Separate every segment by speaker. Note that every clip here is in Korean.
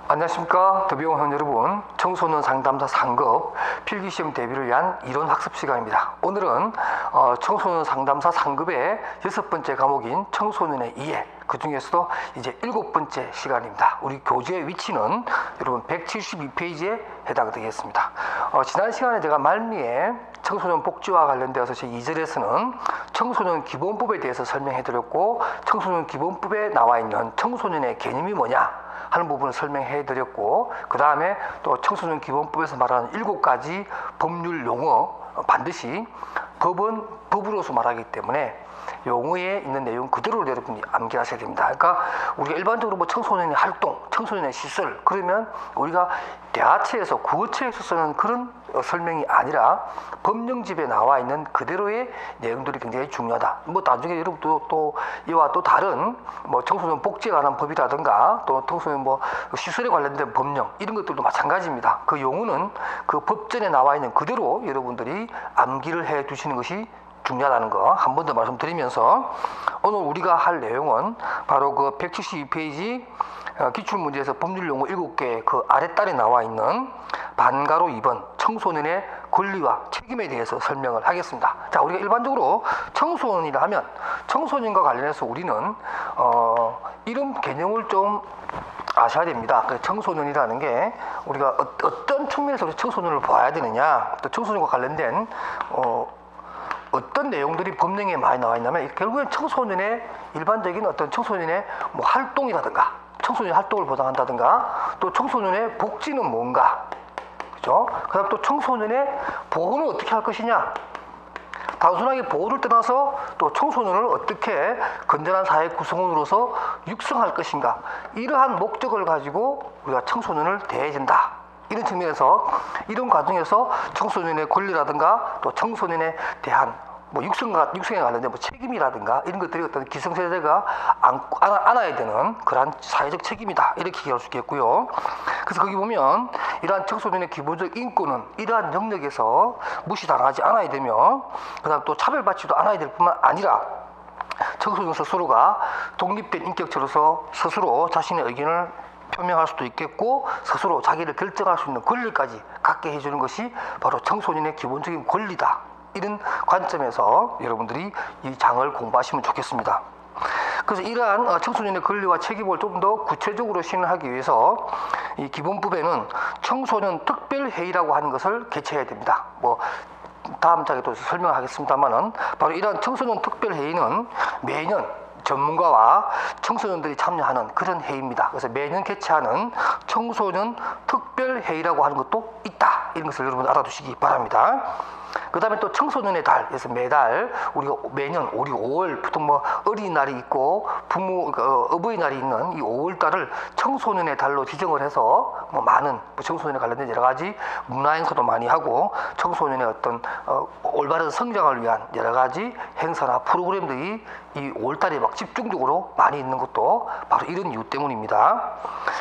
Speaker 1: 안녕하십니까 더비용원 여러분, 청소년 상담사 상급 필기시험 대비를 위한 이론 학습 시간입니다. 오늘은 청소년 상담사 상급의 6번째 과목인 청소년의 이해, 그 중에서도 이제 7번째 시간입니다. 우리 교재의 위치는 여러분 172페이지에 해당되겠습니다. 지난 시간에 제가 말미에 청소년 복지와 관련되어서 제 2절에서는 청소년 기본법에 대해서 설명해 드렸고, 청소년 기본법에 나와 있는 청소년의 개념이 뭐냐 하는 부분을 설명해 드렸고, 그 다음에 또 청소년 기본법에서 말하는 7가지 법률 용어, 반드시 법은 법으로서 말하기 때문에 용어에 있는 내용 그대로 여러분이 암기하셔야 됩니다. 그러니까 우리가 일반적으로 뭐 청소년의 활동, 청소년의 시설, 그러면 우리가 대하체에서 구어체에서 쓰는 그런 설명이 아니라 법령집에 나와 있는 그대로의 내용들이 굉장히 중요하다. 뭐 나중에 여러분도 또 이와 또 다른 뭐 청소년 복지에 관한 법이라든가 또 청소년 뭐 시설에 관련된 법령, 이런 것들도 마찬가지입니다. 그 용어는 그 법전에 나와 있는 그대로 여러분들이 암기를 해 두시는 것이 중요하다는 거 한 번 더 말씀드리면서, 오늘 우리가 할 내용은 바로 그 172페이지 기출문제에서 법률 용어 7개 그 아랫단에 나와 있는 반가로 2번 청소년의 권리와 책임에 대해서 설명을 하겠습니다. 자, 우리가 일반적으로 청소년이라 하면 청소년과 관련해서 우리는 이런 개념을 좀 아셔야 됩니다. 청소년이라는 게 우리가 어떤 측면에서 청소년을 봐야 되느냐, 또 청소년과 관련된 어떤 내용들이 법령에 많이 나와 있냐면, 결국엔 청소년의 일반적인 어떤 청소년의 뭐 활동이라든가 청소년 활동을 보장한다든가, 또 청소년의 복지는 뭔가, 그죠? 그다음 또 청소년의 보호는 어떻게 할 것이냐, 단순하게 보호를 떠나서 또 청소년을 어떻게 건전한 사회 구성원으로서 육성할 것인가, 이러한 목적을 가지고 우리가 청소년을 대해야 된다. 이런 측면에서 이런 과정에서 청소년의 권리라든가 또 청소년에 대한 뭐 육성에 관련된 뭐 책임이라든가 이런 것들이 어떤 기성세대가 안아야 되는 그러한 사회적 책임이다, 이렇게 얘기할 수 있겠고요. 그래서 거기 보면 이러한 청소년의 기본적 인권은 이러한 영역에서 무시당하지 않아야 되며, 그 다음 또 차별받지도 않아야 될 뿐만 아니라 청소년 스스로가 독립된 인격체로서 스스로 자신의 의견을 표명할 수도 있겠고, 스스로 자기를 결정할 수 있는 권리까지 갖게 해주는 것이 바로 청소년의 기본적인 권리다. 이런 관점에서 여러분들이 이 장을 공부하시면 좋겠습니다. 그래서 이러한 청소년의 권리와 책임을 좀 더 구체적으로 시행하기 위해서 이 기본법에는 청소년 특별회의라고 하는 것을 개최해야 됩니다. 뭐 다음 장에도 설명하겠습니다만은, 바로 이러한 청소년 특별회의는 매년 전문가와 청소년들이 참여하는 그런 회의입니다. 그래서 매년 개최하는 청소년 특별회의라고 하는 것도 있다. 이런 것을 여러분 알아두시기 바랍니다. 그 다음에 또 청소년의 달, 그래서 매달 우리가 매년 우리 5월 보통 뭐 어린이날이 있고 어버이날이 있는 이 5월달을 청소년의 달로 지정을 해서 뭐 많은 청소년에 관련된 여러 가지 문화 행사도 많이 하고, 청소년의 어떤 올바른 성장을 위한 여러 가지 행사나 프로그램들이 이 5월달에 막 집중적으로 많이 있는 것도 바로 이런 이유 때문입니다.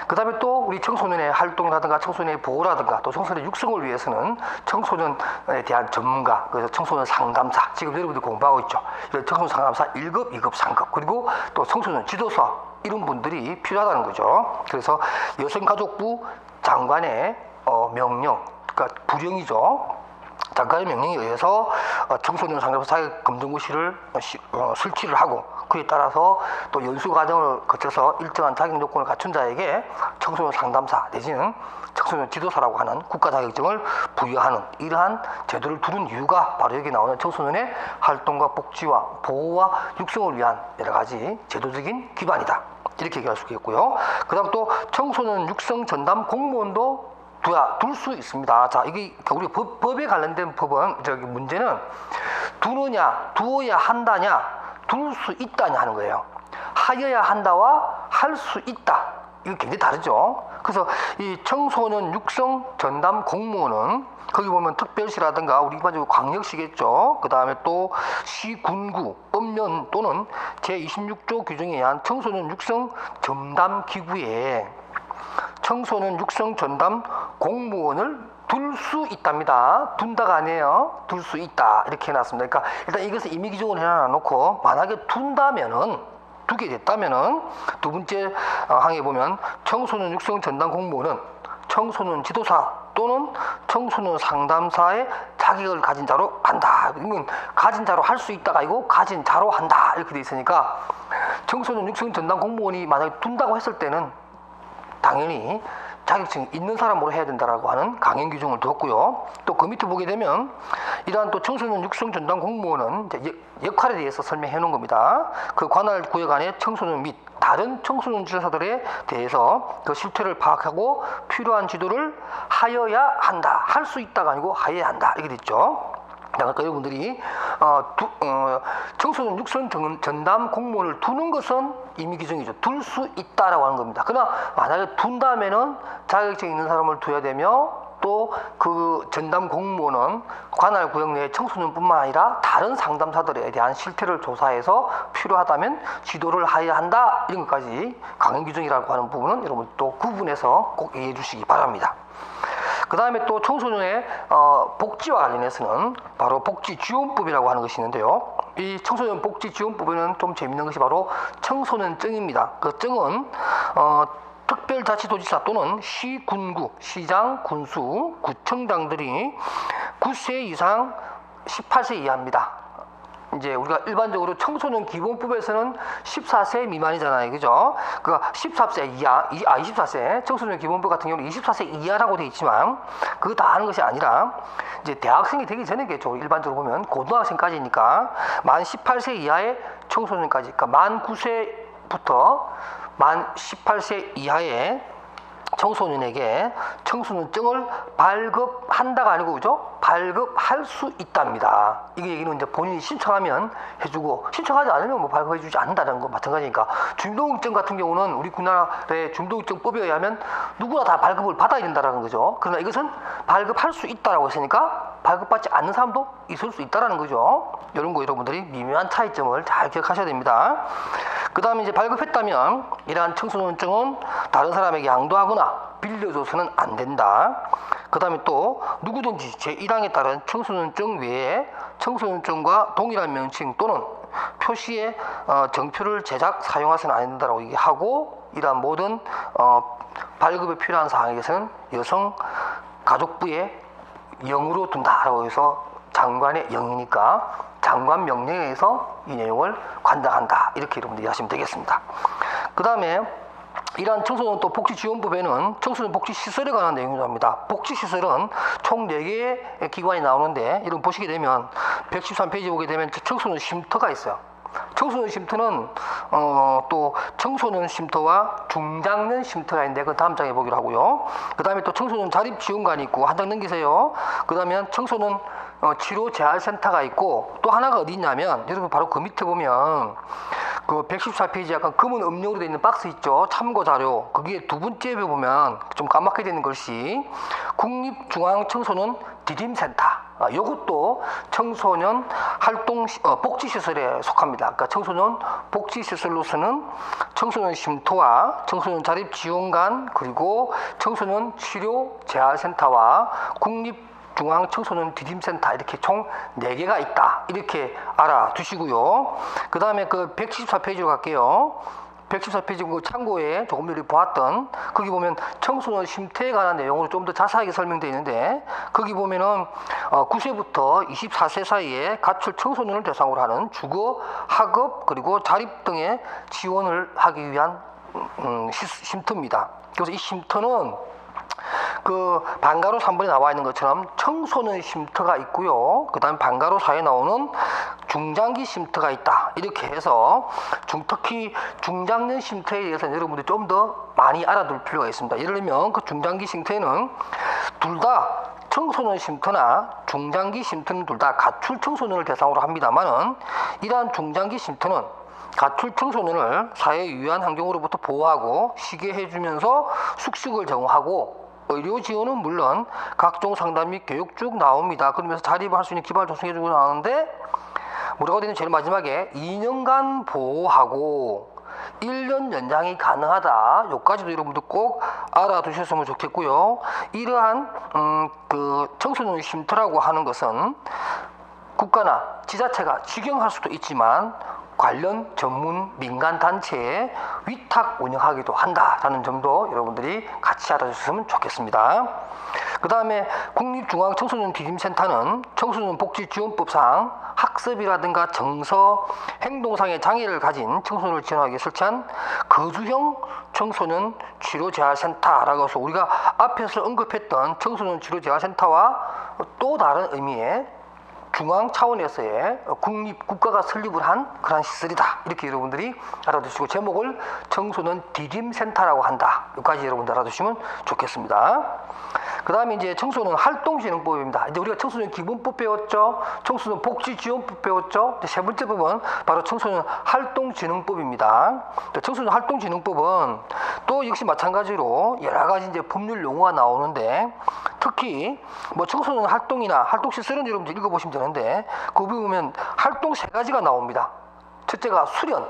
Speaker 1: 그 다음에 또 우리 청소년의 활동이라든가 청소년의 보호라든가 또 청소년의 육성을 위해서는 청소년에 대한 전문가, 그래서 청소년 상담사, 지금 여러분들 공부하고 있죠. 이런 청소년 상담사 1급, 2급, 3급, 그리고 또 청소년 지도사, 이런 분들이 필요하다는 거죠. 그래서 여성가족부 장관의 명령, 그러니까 부령이죠. 장관의 명령에 의해서 청소년 상담사 자격 검정고시를 설치를 하고, 그에 따라서 또 연수 과정을 거쳐서 일정한 자격 요건을 갖춘 자에게 청소년 상담사 내지는 청소년 지도사라고 하는 국가 자격증을 부여하는 이러한 제도를 두는 이유가 바로 여기 나오는 청소년의 활동과 복지와 보호와 육성을 위한 여러 가지 제도적인 기반이다, 이렇게 얘기할 수 있겠고요. 그 다음 또 청소년 육성 전담 공무원도 둘 수 있습니다. 자, 이게 우리 법에 관련된 법은 문제는 두느냐, 두어야 한다냐, 둘 수 있다냐 하는 거예요. 하여야 한다와 할 수 있다, 이거 굉장히 다르죠. 그래서 이 청소년 육성 전담 공무원은 거기 보면 특별시라든가 우리 일반적으로 광역시겠죠. 그 다음에 또 시, 군구, 읍면 또는 제26조 규정에 의한 청소년 육성 전담 기구에 청소년 육성 전담 공무원을 둘 수 있답니다. 둔다가 아니에요. 둘 수 있다, 이렇게 해놨습니다. 그러니까 일단 이것을 임의 기준으로 해놔놓고, 만약에 둔다면은 두게 됐다면은 두 번째 항에 보면 청소년 육성 전담 공무원은 청소년 지도사 또는 청소년 상담사의 자격을 가진 자로 한다. 이건 가진 자로 할 수 있다가 아니고 가진 자로 한다. 이렇게 돼 있으니까 청소년 육성 전담 공무원이 만약에 둔다고 했을 때는 당연히 자격증이 있는 사람으로 해야 된다라고 하는 강행 규정을 두었고요. 또 그 밑에 보게 되면 이러한 또 청소년 육성 전담 공무원은 이제 역할에 대해서 설명해 놓은 겁니다. 그 관할 구역 안에 청소년 및 다른 청소년 지도사들에 대해서 그 실태를 파악하고 필요한 지도를 하여야 한다. 할 수 있다가 아니고 하여야 한다. 이렇게 됐죠. 그러니까 여러분들이 청소년 육성 전담 공무원을 두는 것은 임의 규정이죠. 둘 수 있다라고 하는 겁니다. 그러나 만약에 둔 다음에는 자격증 있는 사람을 둬야 되며 또 그 전담 공무원은 관할 구역 내의 청소년뿐만 아니라 다른 상담사들에 대한 실태를 조사해서 필요하다면 지도를 하여야 한다. 이런 것까지 강행 규정이라고 하는 부분은 여러분 또 구분해서 꼭 이해해 주시기 바랍니다. 그 다음에 또 청소년의 복지와 관련해서는 바로 복지지원법이라고 하는 것이 있는데요. 이 청소년 복지지원법에는 좀 재밌는 것이 바로 청소년증입니다. 그 증은 특별자치도지사 또는 시군구, 시장, 군수, 구청장들이 9세 이상 18세 이하입니다. 이제 우리가 일반적으로 청소년 기본법에서는 14세 미만이잖아요. 그죠? 그러니까 14세 이하, 24세, 청소년 기본법 같은 경우는 24세 이하라고 되어 있지만 그거 다 하는 것이 아니라 이제 대학생이 되기 전이겠죠. 일반적으로 보면 고등학생까지니까 만 18세 이하의 청소년까지, 그러니까 만 9세부터 만 18세 이하의 청소년에게 청소년증을 발급한다가 아니고 그죠? 발급할 수 있답니다. 이게 얘기는 이제 본인이 신청하면 해주고 신청하지 않으면 뭐 발급해주지 않는다는 거 마찬가지니까 주민등록증 같은 경우는 우리 우리나라의 주민등록증법에 의하면 누구나 다 발급을 받아야 된다는 거죠. 그러나 이것은 발급할 수 있다라고 했으니까 발급받지 않는 사람도 있을 수 있다라는 거죠. 이런 거 여러분들이 미묘한 차이점을 잘 기억하셔야 됩니다. 그 다음에 이제 발급했다면 이러한 청소년증은 다른 사람에게 양도하거나 빌려줘서는 안 된다. 그 다음에 또 누구든지 제1항에 따른 청소년증 외에 청소년증과 동일한 명칭 또는 표시의 정표를 제작, 사용하서는 안 된다라고 얘기하고 이러한 모든 발급에 필요한 사항에서는 여성 가족부에 영으로 둔다라고 해서 장관의 영이니까 장관 명령에 의해서 이 내용을 관장한다. 이렇게 여러분들이 하시면 되겠습니다. 그 다음에 이러한 청소년 또 복지지원법에는 청소년 복지시설에 관한 내용이 나옵니다. 복지시설은 총 4개의 기관이 나오는데 이런 보시게 되면 113페이지 보게 되면 청소년 쉼터가 있어요. 청소년 쉼터는 또 청소년 쉼터와 중장년 쉼터가 있는데 그 다음 장에 보기로 하고요. 그 다음에 또 청소년 자립지원관이 있고 한 장 넘기세요. 그 다음에 청소년 치료재활센터가 있고 또 하나가 어디 있냐면 여러분 바로 그 밑에 보면 그 114페이지 약간 검은 음료로 되어 있는 박스 있죠. 참고자료. 거기에 두 번째에 보면 좀 까맣게 되는 것이 국립중앙청소년 디딤센터. 이것도 청소년 활동 복지시설에 속합니다. 그러니까 청소년 복지시설로서는 청소년 쉼터와 청소년 자립지원관 그리고 청소년 치료재활센터와 국립중앙청소년 디딤센터 이렇게 총 4개가 있다. 이렇게 알아두시고요. 그 다음에 그 174페이지로 갈게요. 114페이지 참고에 조금 전에 보았던 거기 보면 청소년 쉼터에 관한 내용으로 좀 더 자세하게 설명되어 있는데 거기 보면은 9세부터 24세 사이에 가출 청소년을 대상으로 하는 주거, 학업 그리고 자립 등의 지원을 하기 위한 쉼터입니다. 그래서 이 쉼터는 그 방가로 3번에 나와 있는 것처럼 청소년 쉼터가 있고요. 그 다음에 방가로 4에 나오는 중장기 쉼터가 있다. 이렇게 해서 특히 중장년 쉼터에 대해서는 여러분들이 좀 더 많이 알아둘 필요가 있습니다. 예를 들면 그 중장기 쉼터에는 둘 다 청소년 쉼터나 중장기 쉼터는 둘 다 가출 청소년을 대상으로 합니다만은 이러한 중장기 쉼터는 가출 청소년을 사회의 유한 환경으로부터 보호하고 쉬게 해주면서 숙식을 제공하고 의료 지원은 물론 각종 상담 및 교육 쭉 나옵니다. 그러면서 자립을 할 수 있는 기반을 조성해주고 나오는데 뭐라고 되는 제일 마지막에 2년간 보호하고 1년 연장이 가능하다. 요까지도 여러분들 꼭 알아두셨으면 좋겠고요. 이러한 그 청소년 쉼터라고 하는 것은 국가나 지자체가 직영할 수도 있지만 관련 전문 민간 단체에 위탁 운영하기도 한다라는 점도 여러분들이 같이 알아주셨으면 좋겠습니다. 그 다음에 국립중앙청소년 디딤센터는 청소년 복지지원법상 학습이라든가 정서, 행동상의 장애를 가진 청소년을 지원하기 위해 설치한 거주형 청소년 치료재활센터라고 해서 우리가 앞에서 언급했던 청소년 치료재활센터와 또 다른 의미의 중앙 차원에서의 국가가 설립을 한 그런 시설이다. 이렇게 여러분들이 알아두시고 제목을 청소년 디딤센터라고 한다. 여기까지 여러분들 알아두시면 좋겠습니다. 그 다음에 이제 청소년 활동진흥법입니다. 이제 우리가 청소년 기본법 배웠죠. 청소년 복지지원법 배웠죠. 세 번째 법은 바로 청소년 활동진흥법입니다. 청소년 활동진흥법은 또 역시 마찬가지로 여러 가지 이제 법률 용어가 나오는데 특히 뭐 청소년 활동이나 활동시설은 여러분들 읽어보시면 되는데 거기 보면 활동 세 가지가 나옵니다. 첫째가 수련,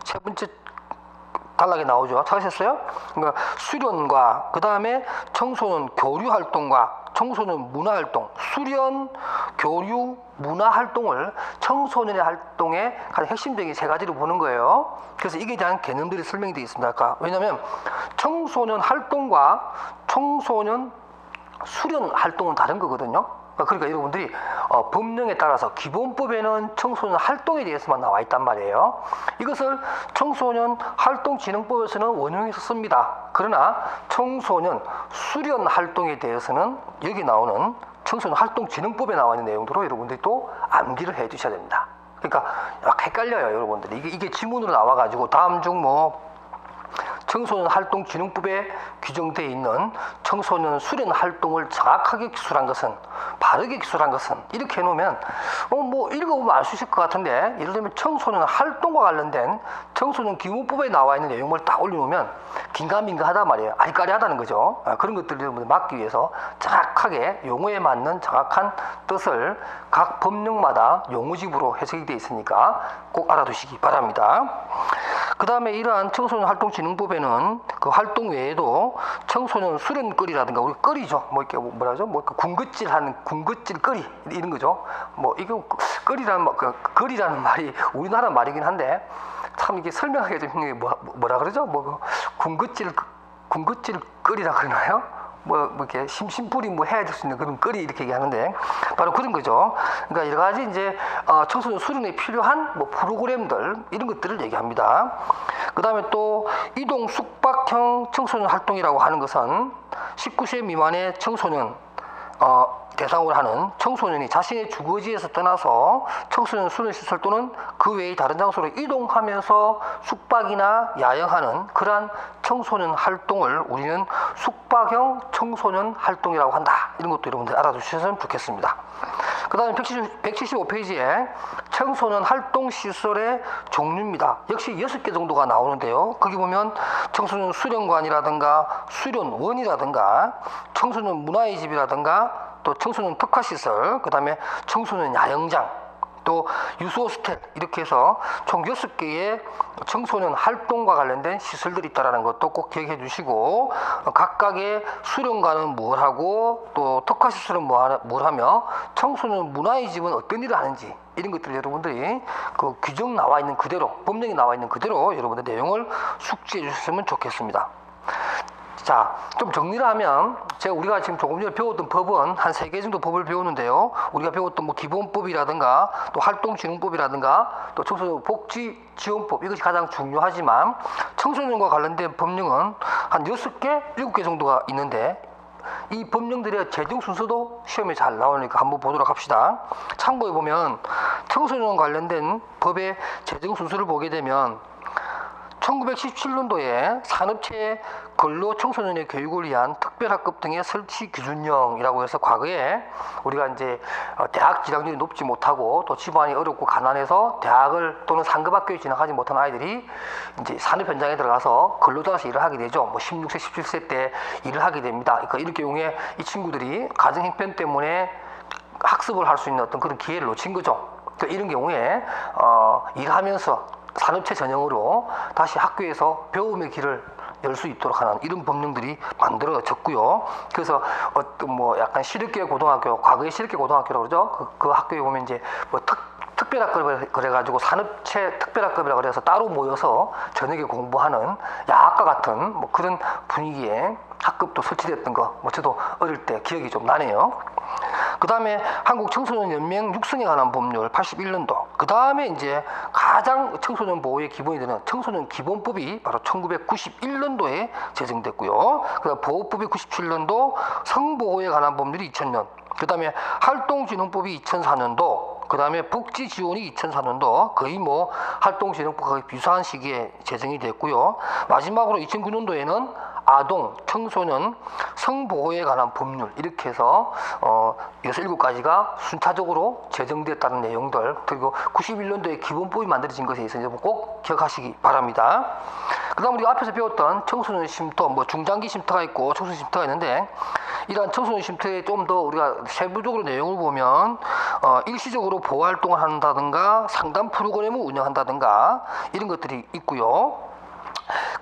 Speaker 1: 세 번째 단락에 나오죠. 찾으셨어요? 그러니까 수련과 그 다음에 청소년 교류 활동과 청소년 문화 활동, 수련, 교류, 문화 활동을 청소년의 활동의 가장 핵심적인 세 가지로 보는 거예요. 그래서 이게 대한 개념들이 설명이 되어 있습니다. 아까. 왜냐하면 청소년 활동과 청소년 수련 활동은 다른 거거든요. 그러니까 여러분들이 법령에 따라서 기본법에는 청소년 활동에 대해서만 나와 있단 말이에요. 이것을 청소년 활동진흥법에서는 원용해서 씁니다. 그러나 청소년 수련 활동에 대해서는 여기 나오는 청소년 활동진흥법에 나와 있는 내용들로 여러분들이 또 암기를 해 두셔야 됩니다. 그러니까 막 헷갈려요, 여러분들이. 이게 지문으로 나와가지고 다음 중 뭐 청소년 활동진흥법에 규정되어 있는 청소년 수련 활동을 정확하게 기술한 것은, 바르게 기술한 것은 이렇게 해놓으면 뭐 읽어보면 알 수 있을 것 같은데, 예를 들면 청소년 활동과 관련된 청소년 기본법에 나와 있는 내용을 딱 올려놓으면 긴가민가하단 말이에요. 아리까리하다는 거죠. 그런 것들을 여러분들 막기 위해서 정확하게 용어에 맞는 정확한 뜻을 각 법령마다 용어집으로 해석이 되어 있으니까 꼭 알아두시기 바랍니다. 그 다음에 이러한 청소년 활동진흥법에는 그 활동 외에도 청소년 수련거리라든가, 우리 거리죠. 뭐 이렇게 뭐라죠? 뭐 군것질하는 군것질 거리 이런 거죠. 뭐 이거 거리라는 말이 우리나라 말이긴 한데 참 이게 설명하기 좀 힘든 게 뭐라 그러죠? 뭐 군것질 거리라 그러나요? 뭐 이렇게 심심풀이 뭐 해야 될 수 있는 그런 거리 이렇게 얘기하는데 바로 그런 거죠. 그러니까 여러 가지 이제 청소년 수련에 필요한 뭐 프로그램들 이런 것들을 얘기합니다. 그 다음에 또 이동 숙박형 청소년 활동이라고 하는 것은 19세 미만의 청소년 대상으로 하는 청소년이 자신의 주거지에서 떠나서 청소년 수련시설 또는 그 외의 다른 장소로 이동하면서 숙박이나 야영하는 그러한 청소년 활동을 우리는 숙박형 청소년 활동이라고 한다. 이런 것도 여러분들 알아두셨으면 좋겠습니다. 그 다음에 175페이지에 청소년 활동시설의 종류입니다. 역시 6개 정도가 나오는데요. 거기 보면 청소년 수련관이라든가 수련원이라든가 청소년 문화의 집이라든가 또 청소년 특화시설, 그 다음에 청소년 야영장, 또 유소호스텔 이렇게 해서 총 6개의 청소년 활동과 관련된 시설들이 있다는 것도 꼭 기억해 주시고 각각의 수련관은 뭘 하고 또 특화시설은 뭘 하며 청소년 문화의 집은 어떤 일을 하는지 이런 것들 여러분들이 그 규정 나와 있는 그대로 법령이 나와 있는 그대로 여러분들 내용을 숙지해 주셨으면 좋겠습니다. 자, 좀 정리를 하면 우리가 지금 조금 전에 배웠던 법은 한 3개 정도 법을 배우는데요. 우리가 배웠던 뭐 기본법이라든가 또 활동진흥법이라든가 또 청소년 복지지원법 이것이 가장 중요하지만 청소년과 관련된 법령은 한 6개, 7개 정도가 있는데 이 법령들의 제정 순서도 시험에 잘 나오니까 한번 보도록 합시다. 참고해 보면 청소년 관련된 법의 제정 순서를 보게 되면 1917년도에 산업체 근로 청소년의 교육을 위한 특별학급 등의 설치 기준령이라고 해서 과거에 우리가 이제 대학 진학률이 높지 못하고 또 집안이 어렵고 가난해서 대학을 또는 상급학교에 진학하지 못한 아이들이 이제 산업 현장에 들어가서 근로자로서 일을 하게 되죠. 뭐 16세, 17세 때 일을 하게 됩니다. 그러니까 이런 경우에 이 친구들이 가정 형편 때문에 학습을 할 수 있는 어떤 그런 기회를 놓친 거죠. 그러니까 이런 경우에 일하면서 산업체 전형으로 다시 학교에서 배움의 길을 열 수 있도록 하는 이런 법령들이 만들어졌고요. 그래서 어떤 뭐 약간 시립계 고등학교, 과거의 시립계 고등학교라고 그러죠. 그 학교에 보면 이제 뭐 특별학급이라 그래가지고 산업체 특별학급이라 그래서 따로 모여서 저녁에 공부하는 야학과 같은 뭐 그런 분위기의 학급도 설치됐던 거, 뭐 저도 어릴 때 기억이 좀 나네요. 그 다음에 한국청소년연맹 육성에 관한 법률 81년도. 그 다음에 이제 가장 청소년 보호의 기본이 되는 청소년 기본법이 바로 1991년도에 제정됐고요. 그 다음 보호법이 97년도, 성보호에 관한 법률이 2000년. 그 다음에 활동진흥법이 2004년도. 그 다음에 복지지원이 2004년도, 거의 뭐 활동진흥법과 거의 비슷한 시기에 제정이 됐고요. 마지막으로 2009년도에는 아동, 청소년, 성보호에 관한 법률, 이렇게 해서 6-7가지가 순차적으로 제정됐다는 내용들, 그리고 91년도에 기본법이 만들어진 것에 있어서 꼭 기억하시기 바랍니다. 그 다음 우리가 앞에서 배웠던 청소년 쉼터, 뭐 중장기 쉼터가 있고 청소년 쉼터가 있는데, 이러한 청소년 쉼터에 좀 더 우리가 세부적으로 내용을 보면 일시적으로 보호활동을 한다든가 상담 프로그램을 운영한다든가 이런 것들이 있고요.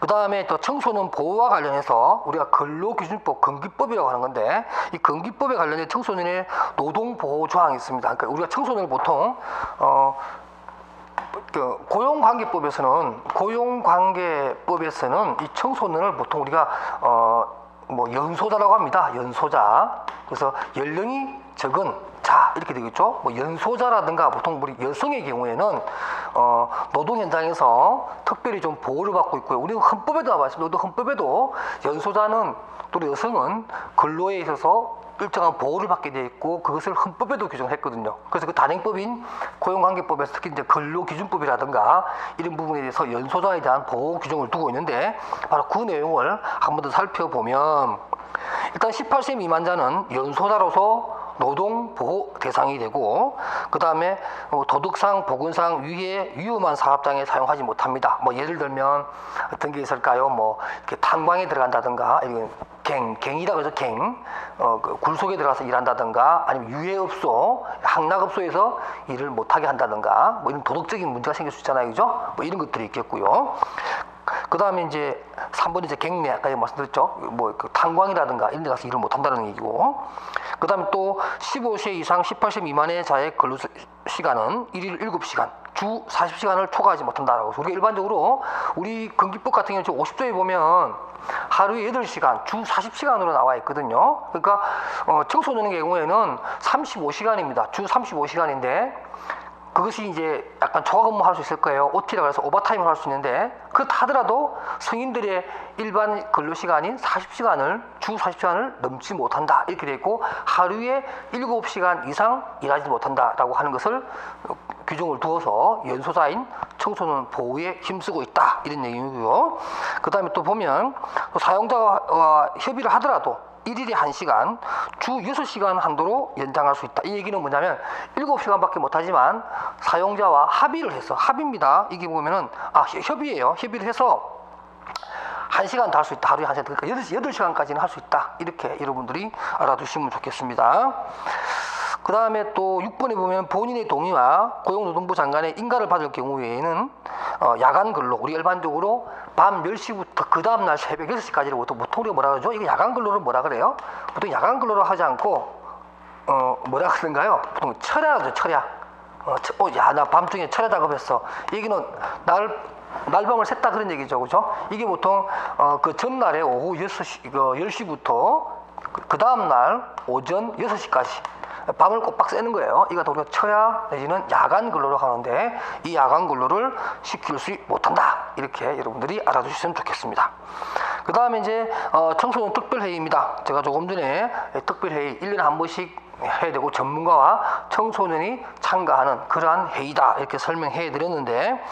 Speaker 1: 그 다음에 또 청소년 보호와 관련해서 우리가 근로기준법, 근기법이라고 하는 건데, 이 근기법에 관련해 청소년의 노동보호 조항이 있습니다. 그러니까 우리가 청소년을 보통 고용관계법에서는 이 청소년을 보통 우리가 뭐 연소자라고 합니다. 연소자. 그래서 연령이 적은 자 이렇게 되겠죠. 뭐 연소자라든가 보통 우리 여성의 경우에는 노동 현장에서 특별히 좀 보호를 받고 있고요. 우리는 헌법에도 나와 있습니다. 헌법에도 연소자는 또 여성은 근로에 있어서 일정한 보호를 받게 되어 있고, 그것을 헌법에도 규정을 했거든요. 그래서 그 단행법인 고용관계법에서 특히 이제 근로기준법이라든가 이런 부분에 대해서 연소자에 대한 보호 규정을 두고 있는데, 바로 그 내용을 한 번 더 살펴보면, 일단 18세 미만자는 연소자로서 노동보호 대상이 되고, 그 다음에 도덕상, 보건상 위험한 사업장에 사용하지 못합니다. 뭐 예를 들면 어떤 게 있을까요? 뭐 이렇게 탄광에 들어간다든가, 갱이라고 해서 그 굴속에 들어가서 일한다든가, 아니면 유해업소, 항락업소에서 일을 못하게 한다든가, 뭐 이런 도덕적인 문제가 생길 수 있잖아요, 그죠? 뭐 이런 것들이 있겠고요. 그 다음에 이제 3번 이제 갱내, 아까 말씀드렸죠? 뭐 그 탄광이라든가 이런 데 가서 일을 못한다는 얘기고, 그 다음에 또 15세 이상 18세 미만의 자의 근로 시간은 1일 7시간, 주 40시간을 초과하지 못한다라고 해서, 우리가 일반적으로 우리 근기법 같은 경우는 50조에 보면 하루에 8시간, 주 40시간으로 나와 있거든요. 그러니까 청소년의 경우에는 35시간입니다. 주 35시간인데 그것이 이제 약간 초과 근무할 수 있을 거예요. OT라고 해서 오버타임을 할 수 있는데, 그렇다 하더라도 성인들의 일반 근로시간인 40시간을, 주 40시간을 넘지 못한다 이렇게 되어 있고, 하루에 7시간 이상 일하지 못한다라고 하는 것을 규정을 두어서 연소자인 청소년 보호에 힘쓰고 있다 이런 얘기고요. 그 다음에 또 보면 사용자와 협의를 하더라도 1일에 1시간, 주 6시간 한도로 연장할 수 있다. 이 얘기는 뭐냐면 7시간밖에 못하지만 사용자와 합의를 해서, 합의입니다. 이게 보면은 협의예요. 협의를 해서 1시간 더 할 수 있다. 하루에 1시간. 그러니까 8시간까지는 할 수 있다. 이렇게 여러분들이 알아두시면 좋겠습니다. 그 다음에 또 6번에 보면 본인의 동의와 고용노동부 장관의 인가를 받을 경우에는 야간 근로, 우리 일반적으로 밤 10시부터 그 다음날 새벽 6시까지를 보통 우리가 뭐라 그러죠? 이거 야간 근로를 뭐라 그래요? 보통 야간 근로를 하지 않고 뭐라 그러는가요? 보통 철야죠, 철야. 야, 나 밤중에 철야 작업했어. 얘기는 날밤을 샜다 그런 얘기죠, 그죠? 이게 보통 그 전날에 오후 10시부터 그 다음날 오전 6시까지 밤을 꼬박 새는 거예요. 이거 우리가 철야 내지는 야간 근로를 하는데, 이 야간 근로를 시킬 수 못한다. 이렇게 여러분들이 알아주시면 좋겠습니다. 그 다음에 이제 청소년 특별회의입니다. 제가 조금 전에 특별회의 1년에 한 번씩 해야 되고 전문가와 청소년이 참가하는 그러한 회의다 이렇게 설명해 드렸는데,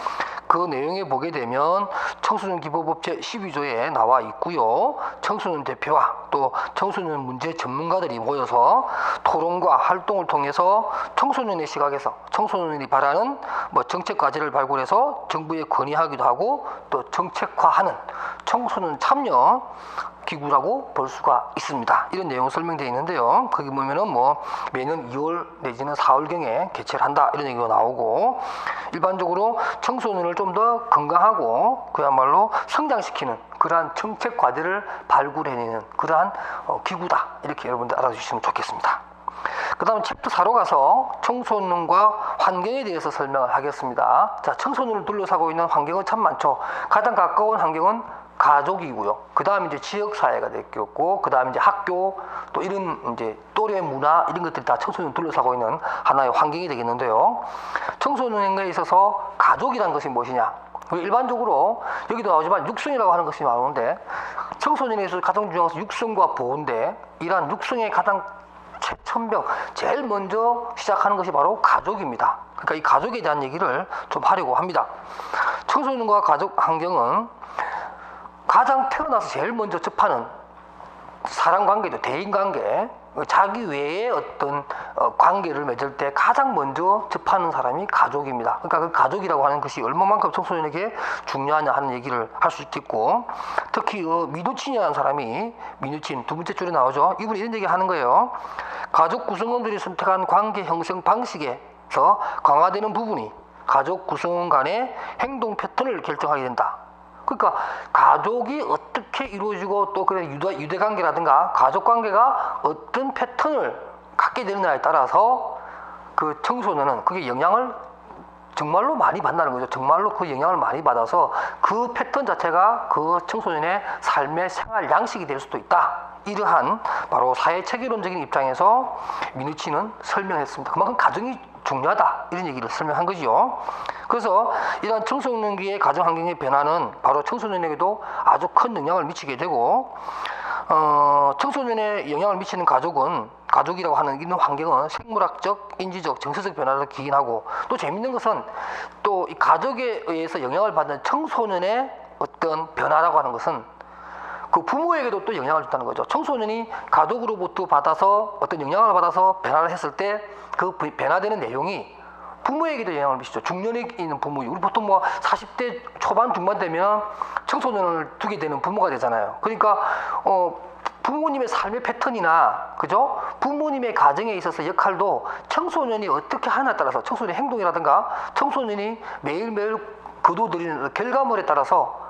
Speaker 1: 그 내용에 보게 되면 청소년 기본법 제12조에 나와 있고요. 청소년 대표와 또 청소년 문제 전문가들이 모여서 토론과 활동을 통해서 청소년의 시각에서 청소년이 바라는 정책 과제를 발굴해서 정부에 건의하기도 하고, 또 정책화하는 청소년 참여 기구라고 볼 수가 있습니다. 이런 내용 설명되어 있는데요. 거기 보면은 매년 2월 내지는 4월경에 개최를 한다 이런 얘기가 나오고, 일반적으로 청소년을 좀 더 건강하고 그야말로 성장시키는 그러한 정책 과제를 발굴해내는 그러한 기구다 이렇게 여러분들 알아주시면 좋겠습니다. 그 다음 챕터 4로 가서 청소년과 환경에 대해서 설명을 하겠습니다. 자, 청소년을 둘러싸고 있는 환경은 참 많죠. 가장 가까운 환경은 가족이고요. 그 다음 이제 지역사회가 됐겠고, 그 다음 이제 학교, 또 이런 이제 또래 문화, 이런 것들이 다 청소년을 둘러싸고 있는 하나의 환경이 되겠는데요. 청소년에 있어서 가족이란 것이 무엇이냐? 일반적으로 여기도 나오지만 육성이라고 하는 것이 나오는데, 청소년에 있어서 가장 중요한 것은 육성과 보호인데, 이러한 육성의 가장 최첨병, 제일 먼저 시작하는 것이 바로 가족입니다. 그러니까 이 가족에 대한 얘기를 좀 하려고 합니다. 청소년과 가족 환경은 가장 태어나서 제일 먼저 접하는 사람관계죠. 대인관계, 자기 외에 어떤 관계를 맺을 때 가장 먼저 접하는 사람이 가족입니다. 그러니까 그 가족이라고 하는 것이 얼마만큼 청소년에게 중요하냐 하는 얘기를 할 수 있겠고, 특히 미누친이라는 사람이, 미누친 두 번째 줄에 나오죠. 이분이 이런 얘기 하는 거예요. 가족 구성원들이 선택한 관계 형성 방식에서 강화되는 부분이 가족 구성원 간의 행동 패턴을 결정하게 된다. 그러니까 가족이 어떻게 이루어지고, 또 그런 유대관계라든가 가족관계가 어떤 패턴을 갖게 되느냐에 따라서 그 청소년은 그게 영향을 정말로 많이 받는다는 거죠. 정말로 그 영향을 많이 받아서 그 패턴 자체가 그 청소년의 삶의 생활 양식이 될 수도 있다. 이러한 바로 사회 체계론적인 입장에서 미누치는 설명했습니다. 그만큼 가정이 중요하다, 이런 얘기를 설명한 거죠. 그래서 이러한 청소년기의 가정 환경의 변화는 바로 청소년에게도 아주 큰 영향을 미치게 되고, 청소년에 영향을 미치는 가족이라고 하는 있는 환경은 생물학적, 인지적, 정서적 변화를 기인하고, 또 재밌는 것은 또 이 가족에 의해서 영향을 받는 청소년의 어떤 변화라고 하는 것은 그 부모에게도 또 영향을 준다는 거죠. 청소년이 가족으로부터 받아서 어떤 영향을 받아서 변화를 했을 때 그 변화되는 내용이 부모에게도 영향을 미치죠. 중년에 있는 부모, 우리 보통 뭐 40대 초반 중반 되면 청소년을 두게 되는 부모가 되잖아요. 그러니까 부모님의 삶의 패턴이나, 그죠? 부모님의 가정에 있어서 역할도 청소년이 어떻게 하냐에 따라서, 청소년의 행동이라든가 청소년이 매일매일 거둬들이는 결과물에 따라서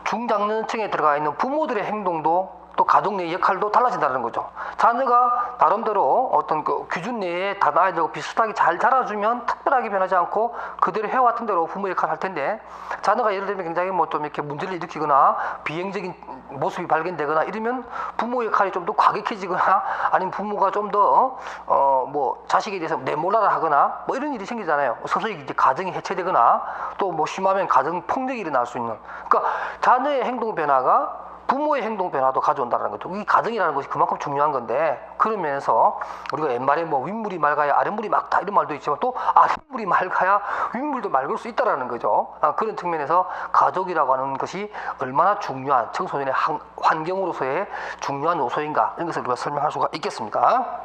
Speaker 1: 중장년층에 들어가 있는 부모들의 행동도, 또 가족 내의 역할도 달라진다는 거죠. 자녀가 나름대로 어떤 그 규준 내에 다 아이들하고 비슷하게 잘 자라주면 특별하게 변하지 않고 그대로 해왔던 대로 부모 역할을 할 텐데, 자녀가 예를 들면 굉장히 뭐 좀 이렇게 문제를 일으키거나 비행적인 모습이 발견되거나 이러면 부모 역할이 좀 더 과격해지거나, 아니면 부모가 좀 더 뭐 자식에 대해서 내몰라라 하거나 뭐 이런 일이 생기잖아요. 서서히 이제 가정이 해체되거나, 또 뭐 심하면 가정 폭력이 일어날 수 있는. 그러니까 자녀의 행동 변화가 부모의 행동 변화도 가져온다는 거죠. 이 가정이라는 것이 그만큼 중요한 건데, 그런 면에서 우리가 옛말에 뭐 윗물이 맑아야 아랫물이 맑다, 이런 말도 있지만, 또 아랫물이 맑아야 윗물도 맑을 수 있다라는 거죠. 그런 측면에서 가족이라고 하는 것이 얼마나 중요한, 청소년의 환경으로서의 중요한 요소인가, 이런 것을 우리가 설명할 수가 있겠습니까?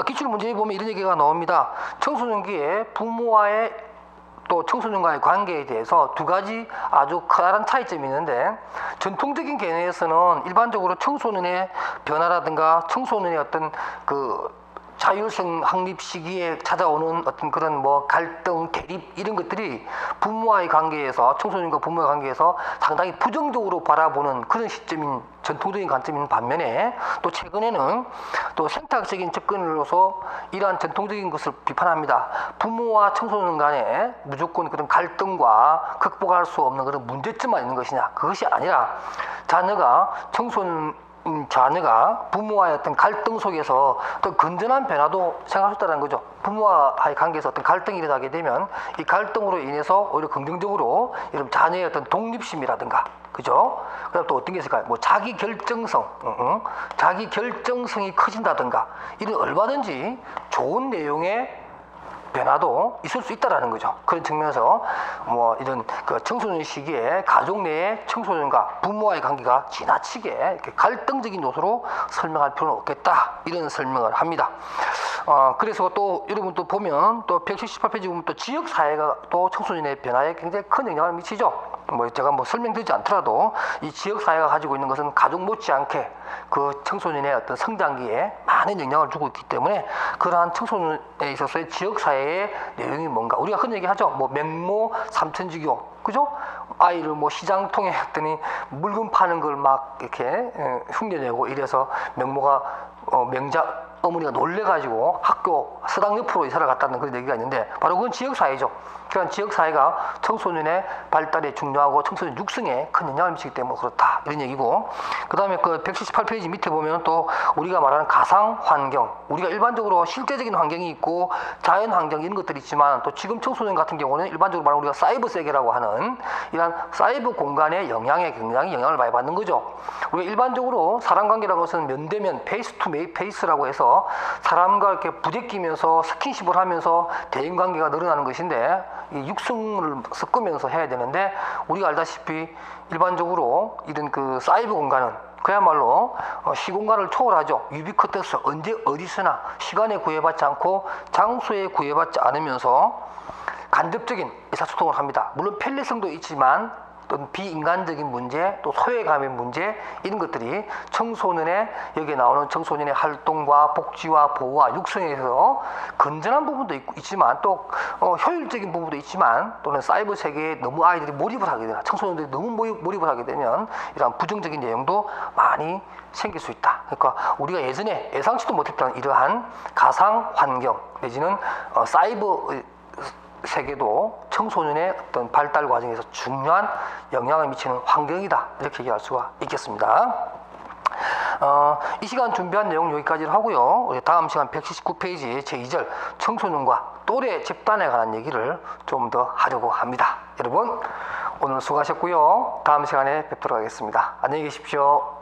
Speaker 1: 기출문제에 보면 이런 얘기가 나옵니다. 청소년기에 부모와의 또 청소년과의 관계에 대해서 두 가지 아주 커다란 차이점이 있는데, 전통적인 개념에서는 일반적으로 청소년의 변화라든가 청소년의 어떤 그 자율성 확립 시기에 찾아오는 어떤 그런 뭐 갈등, 대립, 이런 것들이 부모와의 관계에서, 청소년과 부모의 관계에서 상당히 부정적으로 바라보는 그런 시점인, 전통적인 관점인 반면에, 또 최근에는 또 생태학적인 접근으로서 이러한 전통적인 것을 비판합니다. 부모와 청소년 간에 무조건 그런 갈등과 극복할 수 없는 그런 문제점만 있는 것이냐, 그것이 아니라 자녀가 부모와의 어떤 갈등 속에서 어떤 건전한 변화도 생각할 수 있다는 거죠. 부모와의 관계에서 어떤 갈등이 일어나게 되면 이 갈등으로 인해서 오히려 긍정적으로 이런 자녀의 어떤 독립심이라든가, 그죠? 그다음 또 어떤 게 있을까요? 뭐 자기 결정성이 커진다든가, 이런 얼마든지 좋은 내용의 변화도 있을 수 있다라는 거죠. 그런 측면에서 뭐 이런 그 청소년 시기에 가족 내의 청소년과 부모와의 관계가 지나치게 이렇게 갈등적인 요소로 설명할 필요는 없겠다, 이런 설명을 합니다. 그래서 또 여러분 또 보면 또 178페이지 보면 또 지역 사회가 또 청소년의 변화에 굉장히 큰 영향을 미치죠. 뭐 제가 뭐 설명드리지 않더라도 이 지역 사회가 가지고 있는 것은 가족 못지않게 그 청소년의 어떤 성장기에 많은 영향을 주고 있기 때문에, 그러한 청소년에 있어서의 지역 사회의 내용이 뭔가, 우리가 흔히 얘기하죠. 뭐 맹모 삼천지교, 그죠? 아이를 뭐 시장통에 했더니 물건 파는 걸 막 이렇게 흉내내고 이래서 명모가 어머니가 놀래가지고 학교 서당 옆으로 이사를 갔다는 그런 얘기가 있는데 바로 그건 지역사회죠. 그런 지역사회가 청소년의 발달에 중요하고 청소년 육성에 큰 영향을 미치기 때문에 그렇다 이런 얘기고, 그 다음에 그 178페이지 밑에 보면 또 우리가 말하는 가상환경, 우리가 일반적으로 실제적인 환경이 있고 자연환경 이런 것들이 있지만 또 지금 청소년 같은 경우는 일반적으로 말하는 우리가 사이버 세계라고 하는 이런 사이버 공간의 영향에 굉장히 영향을 많이 받는 거죠. 우리가 일반적으로 사람관계라는 것은 면대면 페이스 투 페이스라고 해서 사람과 이렇게 부대끼면서 스킨십을 하면서 대인관계가 늘어나는 것인데 이 육성을 섞으면서 해야 되는데, 우리가 알다시피 일반적으로 이런 그 사이버 공간은 그야말로 시공간을 초월하죠. 유비쿼터스, 언제 어디서나 시간에 구애받지 않고 장소에 구애받지 않으면서 간접적인 의사소통을 합니다. 물론 편리성도 있지만 또 비인간적인 문제, 또 소외감의 문제, 이런 것들이 청소년의, 여기에 나오는 청소년의 활동과 복지와 보호와 육성에서 건전한 부분도 있지만 또 효율적인 부분도 있지만, 또는 사이버 세계에 너무 아이들이 몰입을 하게 되나, 청소년들이 너무 몰입을 하게 되면 이런 부정적인 내용도 많이 생길 수 있다. 그러니까 우리가 예전에 예상치도 못했던 이러한 가상 환경 내지는 사이버 세계도 청소년의 어떤 발달 과정에서 중요한 영향을 미치는 환경이다, 이렇게 얘기할 수가 있겠습니다. 이 시간 준비한 내용 여기까지를 하고요. 우리 다음 시간 179페이지 제2절 청소년과 또래 집단에 관한 얘기를 좀 더 하려고 합니다. 여러분 오늘 수고하셨고요. 다음 시간에 뵙도록 하겠습니다. 안녕히 계십시오.